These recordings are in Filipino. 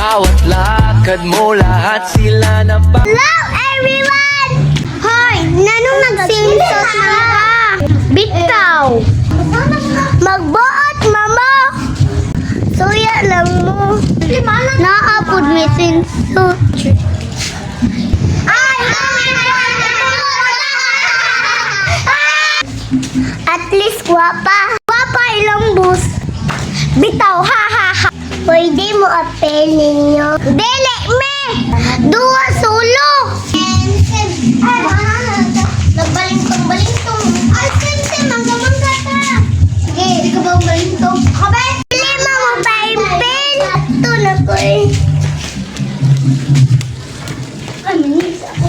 bawat lakad mo, lahat sila na pa. Hello everyone! Hoy, nanong nagsimsot na ka? Bitaw! Magbuot, mama! Suya lang mo. Naapod may sinsot. At least guwapa. Guwapa ilang bus. Bitaw, ha ha ha. Pwede mo apel ninyo. Dili me! Dua solo! Nagbalintong-balintong. Ay, sense, mangga-mangga ta. Sige, hindi ka ba balintong? Kabay! Dili mo mo pa impel. Ito na ko eh. Ay, manis ako.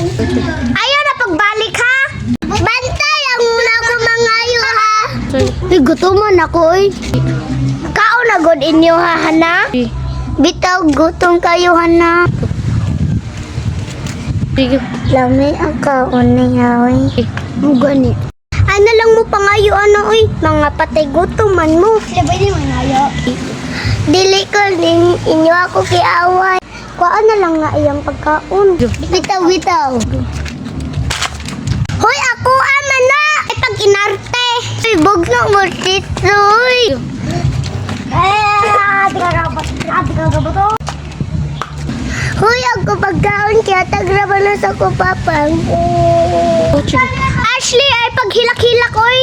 Ayaw na pagbalik ha. Bantay ang muna ko mangayo ha. Ay, gutuman ako eh. Kao na god inyo ha, hana? Bitaw, gutom kayo, hana. Lami ang kaon na yawi. Mugani. Ano lang mo pangayo, ano, uy? Mga patay gutuman mo. Sila ba di mangayo? Dili ko din inyo ako kiaway. Kuha na lang nga iyang pagkaon. Bitaw, bitaw. Hoy, ako ama na! Ay, pag inarte. Uy, bog na mo, titoy. Hoy, ako pagkaon kaya tagraba na sa ko papang. Ashley, ay paghilak-hilak, oy.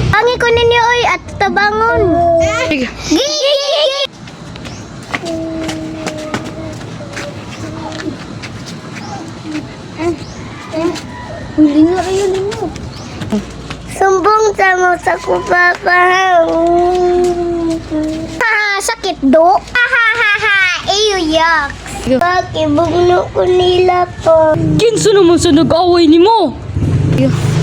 Pangi ko ninyo, oy, at tabangon. Gigi! Huli nga kayo ninyo. Sumbong mo sa kupapang. Sakit do. Eyo yak. Pakibugno ko nila po. Kinsa naman sa nag-away ni mo?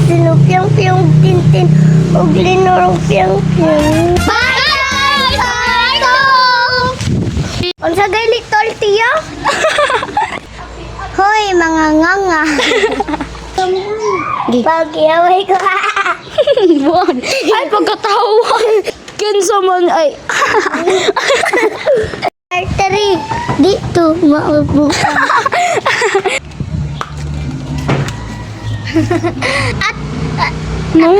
Sinupyang-pyang tintin. Og linorong pyang-pyang. Bye! Unsa galit tortilla? Hoy, mga nganga. Pag-iaway ko. Buwan. Ay, pagkatawa. Kinsa man ay... Artery, dito maupo ka. No.